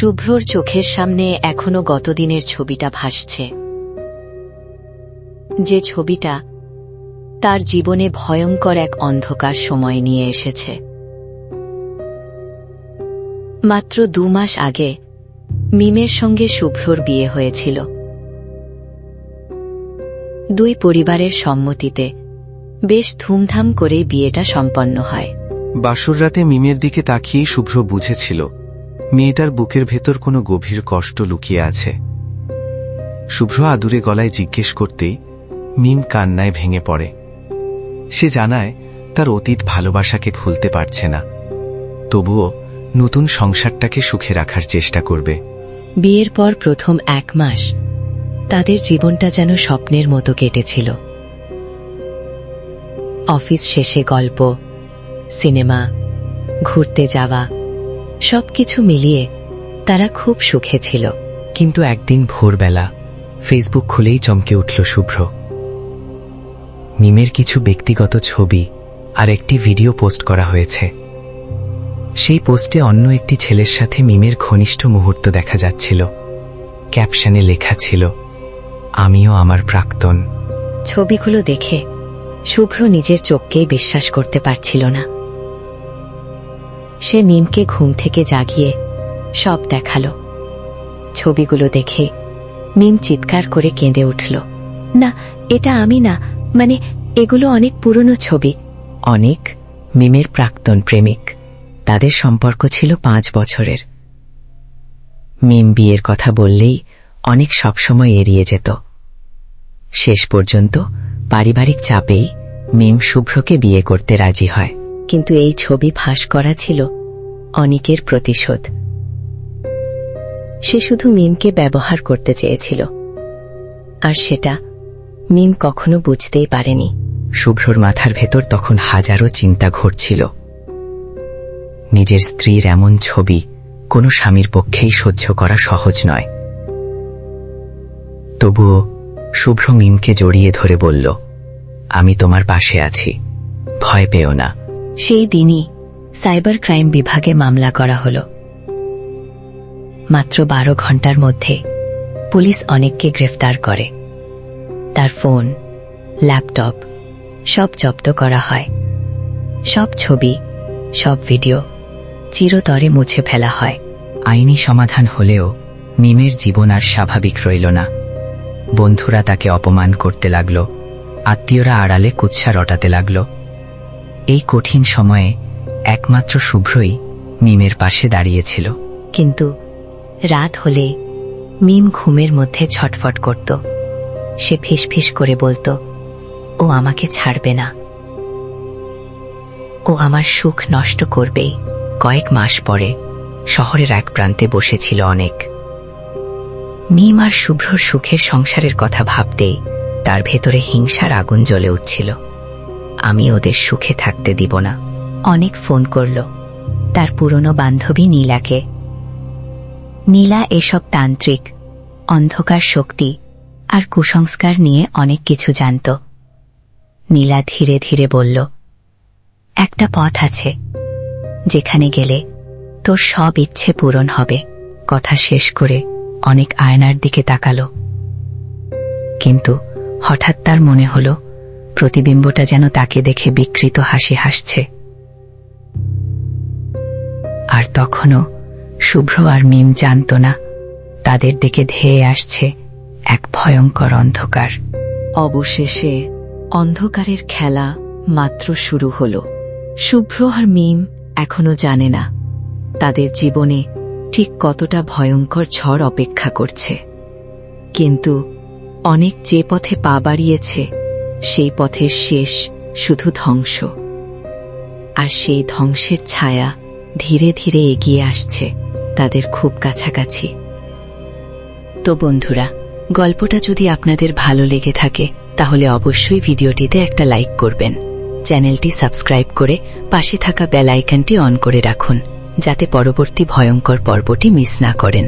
শুভ্রর চোখের সামনে এখনো গতদিনের ছবিটা ভাসছে, যে ছবিটা তার জীবনে ভয়ঙ্কর এক অন্ধকার সময় নিয়ে এসেছে। মাত্র 2 মাস আগে মিমের সঙ্গে শুভ্রর বিয়ে হয়েছিল। 2 পরিবারের সম্মতিতে বেশ ধুমধাম করে বিয়েটা সম্পন্ন হয়। বাসর রাতে মিমের দিকে তাকিয়েই শুভ্র বুঝেছিল মেয়েটার বুকের ভেতর কোনো গভীর কষ্ট লুকিয়ে আছে। শুভ্র আদুরে গলায় জিজ্ঞেস করতেই মিম কান্নায় ভেঙে পড়ে। সে জানায় তার অতীত ভালোবাসাকে ভুলতে পারছে না, তবুও নতুন সংসারটাকে সুখে রাখার চেষ্টা করবে। বিয়ের পর প্রথম 1 মাস তাদের জীবনটা যেন স্বপ্নের মতো কেটেছিল। অফিস শেষে গল্প, সিনেমা, ঘুরতে যাওয়া, সবকিছু মিলিয়ে তারা খুব সুখে ছিল। কিন্তু একদিন ভোরবেলা ফেসবুক খুলেই চমকে উঠল শুভ্র। মিমের কিছু ব্যক্তিগত ছবি আর একটি ভিডিও পোস্ট করা হয়েছে। সেই পোস্টে অন্য একটি ছেলের সাথে মিমের ঘনিষ্ঠ মুহূর্ত দেখা যাচ্ছিল। ক্যাপশনে লেখা ছিল, আমিও আমার প্রাক্তন। ছবিগুলো দেখে শুভ্র নিজের চোখকেই বিশ্বাস করতে পারছিল না। সে মিমকে ঘুম থেকে জাগিয়ে সব দেখালো। ছবিগুলো দেখে মিম চিৎকার করে কেঁদে উঠল। না, এটা আমি না, মানে এগুলো অনেক পুরনো ছবি। অনেক মিমের প্রাক্তন প্রেমিক। তাদের সম্পর্ক ছিল 5 বছরের। মিম বিয়ের কথা বললেই অনেক সবসময় এড়িয়ে যেত। শেষ পর্যন্ত পারিবারিক চাপেই মিম শুভ্রকে বিয়ে করতে রাজি হয়। কিন্তু এই ছবি ফাঁস করা ছিল অনিকের প্রতিশোধ। সে শুধু মিমকে ব্যবহার করতে চেয়েছিল, আর সেটা মিম কখনো বুঝতেই পারেনি। শুভ্রর মাথার ভেতর তখন হাজারো চিন্তা ঘুরছিল। নিজের স্ত্রীর এমন ছবি কোনো স্বামীর পক্ষেই সহ্য করা সহজ নয়। তবুও শুভ্র মিমকে জড়িয়ে ধরে বলল, আমি তোমার পাশে আছি, ভয় পেও না। সেই দিনই সাইবার ক্রাইম বিভাগে মামলা করা হল। মাত্র 12 ঘন্টার মধ্যে পুলিশ অনেককে গ্রেফতার করে। তার ফোন, ল্যাপটপ সব জব্দ করা হয়। সব ছবি, সব ভিডিও চিরতরে মুছে ফেলা হয়। আইনি সমাধান হলেও মিমের জীবন আর স্বাভাবিক রইল না। বন্ধুরা তাকে অপমান করতে লাগল, আত্মীয়রা আড়ালে কুৎসা রটাতে লাগল। এই কঠিন সময়ে একমাত্র শুভ্রই মিমের পাশে দাঁড়িয়েছিল। কিন্তু রাত হলে মিম ঘুমের মধ্যে ছটফট করত। সে ফিসফিস করে বলতো, ও আমাকে ছাড়বে না, ও আমার সুখ নষ্ট করবেই। কয়েক মাস পরে শহরের এক প্রান্তে বসেছিল অনেক। মিম আর শুভ্রর সুখের সংসারের কথা ভাবতেই তার ভেতরে হিংসার আগুন জ্বলে উঠছিল। আমি ওদের সুখে থাকতে দিব না। অনেক ফোন করল তার পুরনো বান্ধবী নীলাকে। নীলা এসব তান্ত্রিক, অন্ধকার শক্তি আর কুসংস্কার নিয়ে অনেক কিছু জানত। নীলা ধীরে ধীরে বলল, একটা পথ আছে, যেখানে গেলে তোর সব ইচ্ছে পূরণ হবে। কথা শেষ করে অনেক আয়নার দিকে তাকালো, কিন্তু হঠাৎ তার মনে হল প্রতিবিম্বটা যেন তাকে দেখে বিকৃত হাসি হাসছে। আর তখনও শুভ্র আর মিম জানত না তাদের দিকে ধেয়ে আসছে এক ভয়ঙ্কর অন্ধকার। অবশেষে অন্ধকারের খেলা মাত্র শুরু হল। শুভ্র আর মিম এখনো জানে না তাদের জীবনে ঠিক কতটা ভয়ঙ্কর ঝড় অপেক্ষা করছে। কিন্তু অনেক যে পথে পা বাড়িয়েছে সেই পথের শেষ শুধু ধ্বংস। আর সেই ধ্বংসের ছায়া ধীরে ধীরে এগিয়ে আসছে তাদের খুব কাছাকাছি। তো বন্ধুরা, গল্পটা যদি আপনাদের ভালো লেগে থাকে তাহলে অবশ্যই ভিডিওটিতে একটা লাইক করবেন। চ্যানেলটি সাবস্ক্রাইব করে পাশে থাকা বেল আইকনটি অন করে রাখুন, যাতে পরবর্তী ভয়ঙ্কর পর্বটি মিস না করেন।